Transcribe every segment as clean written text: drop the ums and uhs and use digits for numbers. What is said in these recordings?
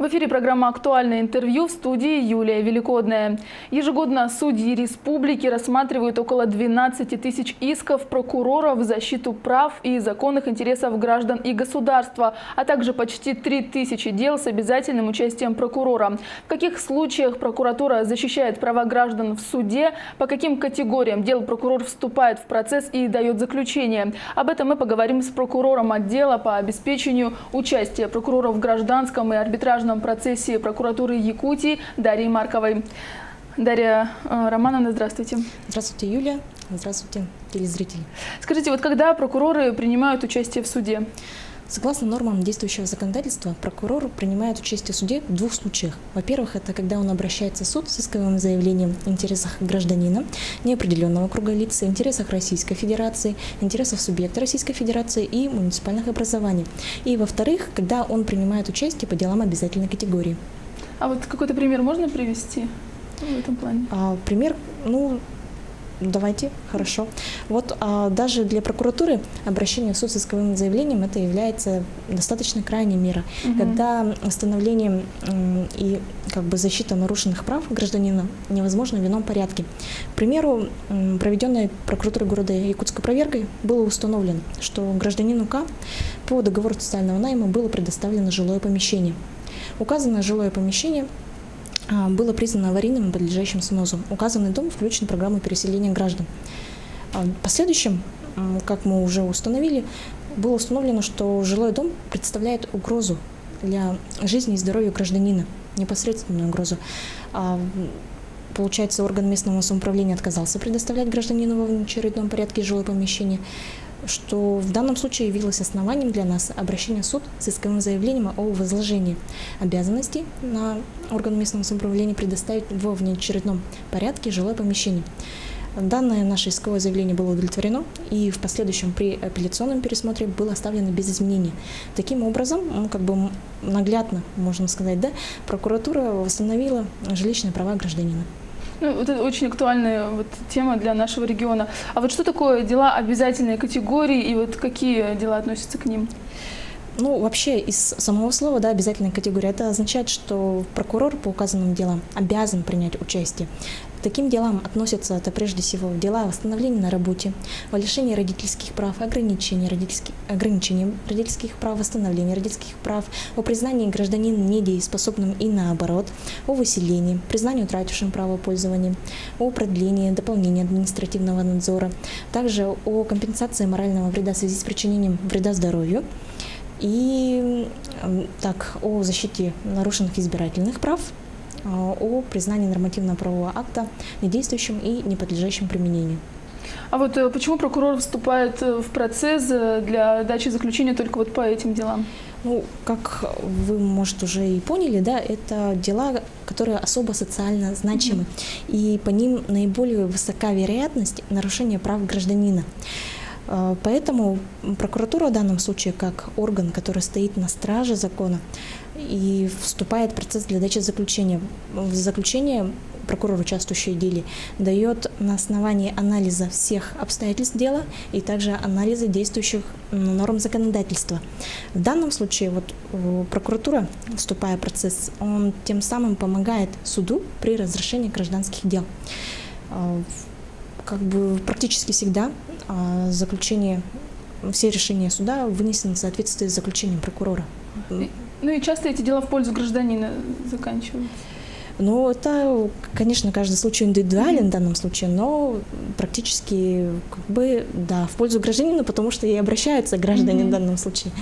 В эфире программа «Актуальное интервью», в студии Юлия Великодная. Ежегодно судьи республики рассматривают около 12 тысяч исков прокуроров в защиту прав и законных интересов граждан и государства, а также почти 3000 дел с обязательным участием прокурора. В каких случаях прокуратура защищает права граждан в суде, по каким категориям дел прокурор вступает в процесс и дает заключение. Об этом мы поговорим с прокурором отдела по обеспечению участия прокуроров в гражданском и арбитражном процессе прокуратуры Якутии Дарьей Марковой. Дарья Романовна, здравствуйте. Здравствуйте, Юлия. Здравствуйте, телезрители. Скажите, вот когда прокуроры принимают участие в суде? Согласно нормам действующего законодательства, прокурор принимает участие в суде в двух случаях. Во-первых, это когда он обращается в суд с исковым заявлением в интересах гражданина, неопределенного круга лиц, в интересах Российской Федерации, интересов субъекта Российской Федерации и муниципальных образований. И во-вторых, когда он принимает участие по делам обязательной категории. А вот какой-то пример можно привести в этом плане? Пример, давайте, хорошо. Вот даже для прокуратуры обращение в суд с исковым заявлением это является достаточно крайней мерой, когда восстановление и защита нарушенных прав гражданина невозможно в ином порядке. К примеру, проведенной прокуратурой города Якутской проверкой было установлено, что гражданину К по договору социального найма было предоставлено жилое помещение. Указанное жилое помещение было признано аварийным и подлежащим сносу. Указанный дом включен в программу переселения граждан. В последующем, как мы уже установили, было установлено, что жилой дом представляет угрозу для жизни и здоровья гражданина, непосредственную угрозу. Получается, орган местного самоуправления отказался предоставлять гражданину в внеочередном порядке жилое помещение, что в данном случае явилось основанием для нас обращения в суд с исковым заявлением о возложении обязанностей на орган местного самоуправления предоставить во внеочередном порядке жилое помещение. Данное наше исковое заявление было удовлетворено и в последующем при апелляционном пересмотре было оставлено без изменений. Таким образом, наглядно, можно сказать, прокуратура восстановила жилищные права гражданина. Вот это очень актуальная тема для нашего региона. А вот что такое дела обязательной категории и вот какие дела относятся к ним? Вообще из самого слова обязательная категория, это означает, что прокурор по указанным делам обязан принять участие. К таким делам относятся прежде всего дела о восстановлении на работе, о лишении родительских прав, ограничении родительских прав, восстановлении родительских прав, о признании гражданина недееспособным и наоборот, о выселении, признании утратившим право пользования, о продлении, дополнении административного надзора, также о компенсации морального вреда в связи с причинением вреда здоровью, и о защите нарушенных избирательных прав, о признании нормативно-правового акта недействующим и не подлежащим применению. А вот почему прокурор вступает в процесс для дачи заключения только по этим делам? Как вы, может, уже и поняли, это дела, которые особо социально значимы, и по ним наиболее высока вероятность нарушения прав гражданина. Поэтому прокуратура в данном случае, как орган, который стоит на страже закона, и вступает в процесс для дачи заключения. В заключение прокурор, участвующий в деле, дает на основании анализа всех обстоятельств дела и также анализа действующих норм законодательства. В данном случае прокуратура, вступая в процесс, он тем самым помогает суду при разрешении гражданских дел. Практически всегда все решения суда вынесены в соответствии с заключением прокурора. И часто эти дела в пользу гражданина заканчиваются? Это, конечно, каждый случай индивидуален в данном случае, но практически в пользу гражданина, потому что и обращаются граждане в данном случае.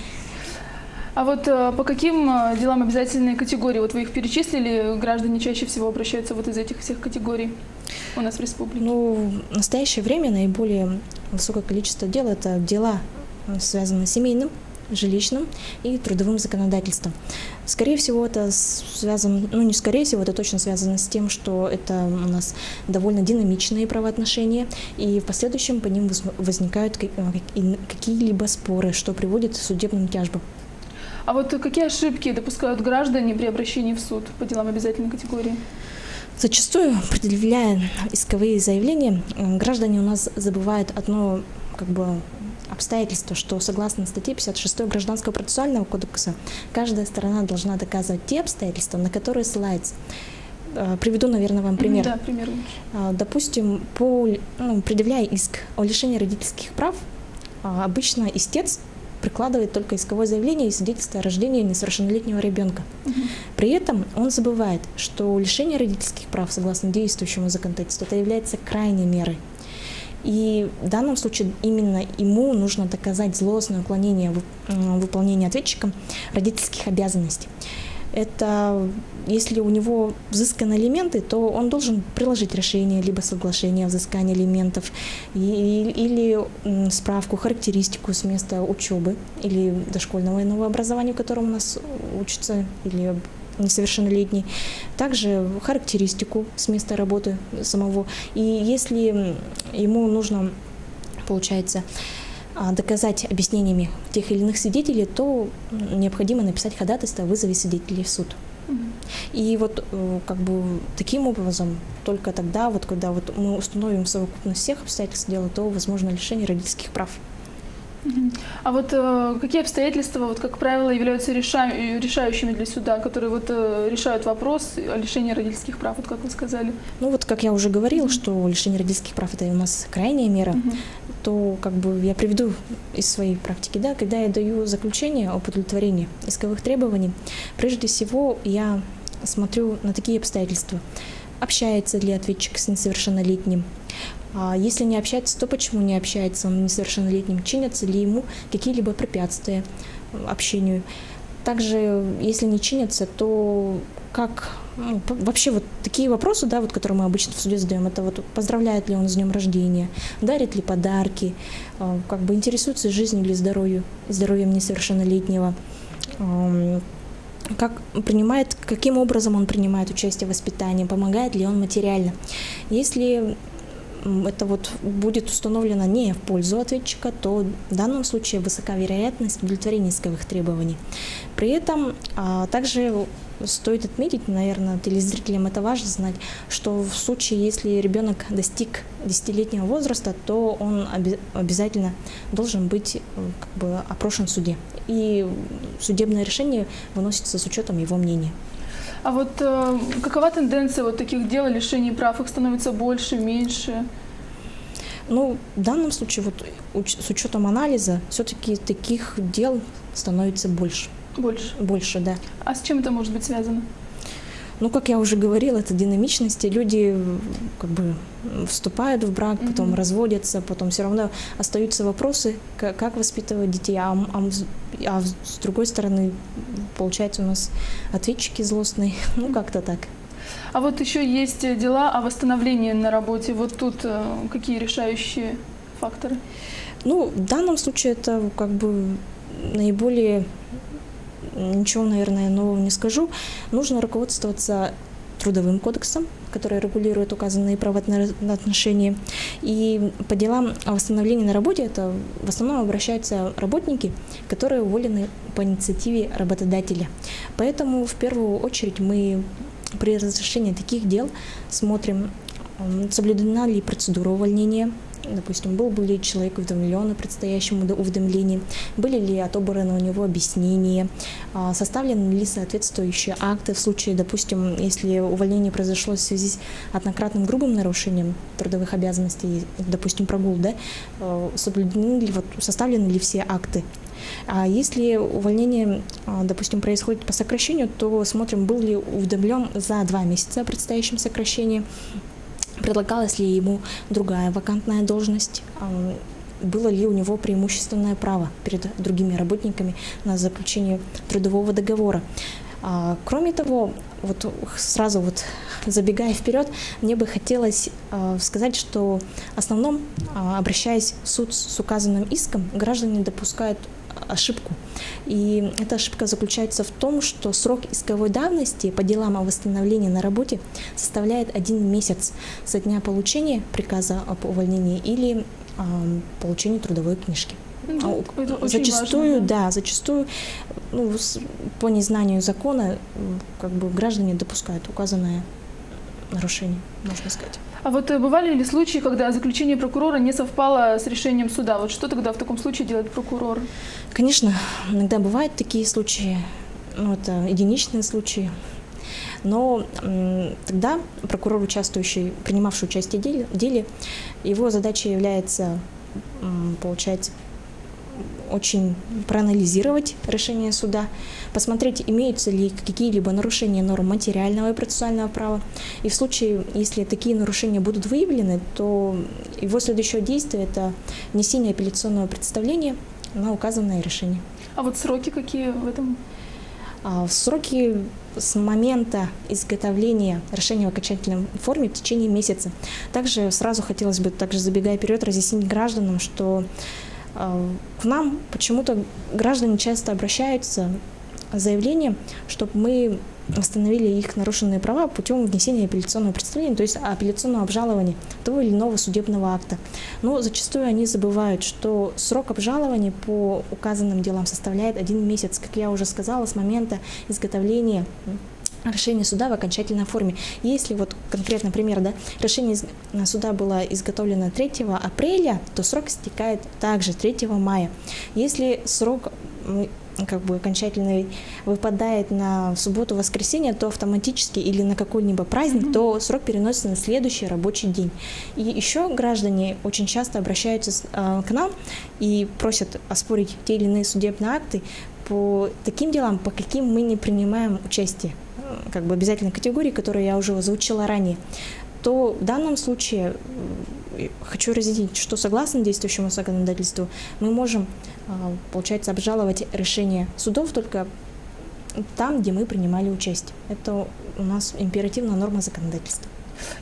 А по каким делам обязательной категории? Вы их перечислили, граждане чаще всего обращаются из этих всех категорий у нас в республике? В настоящее время наиболее высокое количество дел – это дела, связанные с семейным, жилищным и трудовым законодательством. Скорее всего, это связано, не скорее всего, это точно связано с тем, что это у нас довольно динамичные правоотношения, и в последующем по ним возникают какие-либо споры, что приводит к судебным тяжбам. А какие ошибки допускают граждане при обращении в суд по делам обязательной категории? Зачастую, предъявляя исковые заявления, граждане у нас забывают одно обстоятельство, что согласно статье 56 Гражданского процессуального кодекса каждая сторона должна доказывать те обстоятельства, на которые ссылается. Приведу, наверное, вам пример. Да, пример лучше. Допустим, предъявляя иск о лишении родительских прав, обычно истец прикладывает только исковое заявление и свидетельство о рождении несовершеннолетнего ребенка. При этом он забывает, что лишение родительских прав, согласно действующему законодательству, это является крайней мерой. И в данном случае именно ему нужно доказать злостное уклонение выполнения ответчиком родительских обязанностей. Это если у него взысканы алименты, то он должен приложить решение либо соглашение о взыскании алиментов или справку, характеристику с места учебы или дошкольного и нового образования, в котором у нас учится, или несовершеннолетний, также характеристику с места работы самого. И если ему нужно, получается, доказать объяснениями тех или иных свидетелей, то необходимо написать ходатайство о вызове свидетелей в суд. И вот как бы таким образом, только тогда, вот когда вот мы установим совокупность всех обстоятельств дела, то возможно лишение родительских прав. А вот какие обстоятельства, вот, как правило, являются решающими для суда, которые вот, решают вопрос о лишении родительских прав, вот как вы сказали? Ну вот, как я уже говорила, что лишение родительских прав – это у нас крайняя мера, то как бы я приведу из своей практики, да, когда я даю заключение о удовлетворении исковых требований, прежде всего я смотрю на такие обстоятельства. Общается ли ответчик с несовершеннолетним? Если не общается, то почему не общается он несовершеннолетним? Чинятся ли ему какие-либо препятствия общению? Также, если не чинятся, то как вообще вот такие вопросы, да, вот, которые мы обычно в суде задаем, это вот поздравляет ли он с днем рождения, дарит ли подарки, как бы интересуется жизнью или здоровьем несовершеннолетнего, каким образом он принимает участие в воспитании, помогает ли он материально. Если это вот будет установлено не в пользу ответчика, то в данном случае высока вероятность удовлетворения исковых требований. При этом также стоит отметить, наверное, телезрителям это важно знать, что в случае, если ребенок достиг 10-летнего возраста, то он обязательно должен быть как бы опрошен в суде. И судебное решение выносится с учетом его мнения. А вот какова тенденция вот таких дел о лишении прав? Их становится больше, меньше? Ну, в данном случае, вот, с учетом анализа, все-таки таких дел становится больше. Больше, да. А с чем это может быть связано? Ну, как я уже говорила, это динамичность, и люди как бы вступают в брак, потом разводятся, потом все равно остаются вопросы, как воспитывать детей, а с другой стороны, получается, у нас ответчики злостные, ну, как-то так. А вот еще есть дела о восстановлении на работе. Вот тут какие решающие факторы? Ну, в данном случае это как бы наиболее... Ничего, наверное, нового не скажу. Нужно руководствоваться Трудовым кодексом, который регулирует указанные правоотношения. И по делам о восстановлении на работе это в основном обращаются работники, которые уволены по инициативе работодателя. Поэтому в первую очередь мы при разрешении таких дел смотрим, соблюдена ли процедура увольнения. Допустим, был ли человек уведомлен о предстоящем уведомлении, были ли отобраны у него объяснения, составлены ли соответствующие акты в случае, допустим, если увольнение произошло в связи с однократным грубым нарушением трудовых обязанностей, допустим, прогул, да, составлены ли все акты. А если увольнение, допустим, происходит по сокращению, то смотрим, был ли уведомлен за 2 месяца о предстоящем сокращении, предлагалась ли ему другая вакантная должность, было ли у него преимущественное право перед другими работниками на заключение трудового договора. Кроме того, вот сразу вот забегая вперед, мне бы хотелось сказать, что в основном, обращаясь в суд с указанным иском, граждане допускают ошибку. И эта ошибка заключается в том, что срок исковой давности по делам о восстановлении на работе составляет 1 месяц со дня получения приказа об увольнении или получения трудовой книжки. Зачастую, важно, да, зачастую, по незнанию закона, как бы граждане допускают указанное нарушение, можно сказать. А вот бывали ли случаи, когда заключение прокурора не совпало с решением суда? Вот что тогда в таком случае делает прокурор? Конечно, иногда бывают такие случаи, ну, это единичные случаи. Но тогда прокурор, участвующий, принимавший участие в деле, его задачей является, получается, очень проанализировать решение суда, посмотреть, имеются ли какие-либо нарушения норм материального и процессуального права. И в случае, если такие нарушения будут выявлены, то его следующее действие – это внесение апелляционного представления на указанное решение. А вот сроки какие в этом? Сроки с момента изготовления решения в окончательной форме в течение месяца. Также сразу хотелось бы, забегая вперед, разъяснить гражданам, что к нам почему-то граждане часто обращаются с заявлением, чтобы мы восстановили их нарушенные права путем внесения апелляционного представления, то есть апелляционного обжалования того или иного судебного акта. Но зачастую они забывают, что срок обжалования по указанным делам составляет 1 месяц, как я уже сказала, с момента изготовления решение суда в окончательной форме. Если вот конкретно пример, решение суда было изготовлено 3 апреля, то срок истекает также 3 мая. Если срок окончательный выпадает на субботу-воскресенье, то автоматически или на какой-либо праздник, то срок переносится на следующий рабочий день. И еще граждане очень часто обращаются к нам и просят оспорить те или иные судебные акты по таким делам, по каким мы не принимаем участие, обязательной категории, которую я уже озвучила ранее, то в данном случае хочу разъяснить, что согласно действующему законодательству мы можем, получается, обжаловать решение судов только там, где мы принимали участие. Это у нас императивная норма законодательства.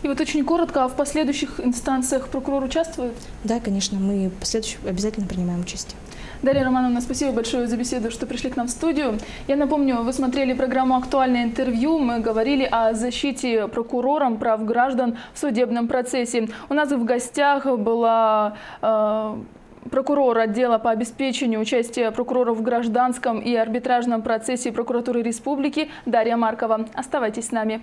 И вот очень коротко, а в последующих инстанциях прокурор участвует? Да, конечно, мы в последующих обязательно принимаем участие. Дарья Романовна, спасибо большое за беседу, что пришли к нам в студию. Я напомню, вы смотрели программу «Актуальное интервью». Мы говорили о защите прокурором прав граждан в судебном процессе. У нас в гостях была прокурор отдела по обеспечению участия прокуроров в гражданском и арбитражном процессе прокуратуры республики Дарья Маркова. Оставайтесь с нами.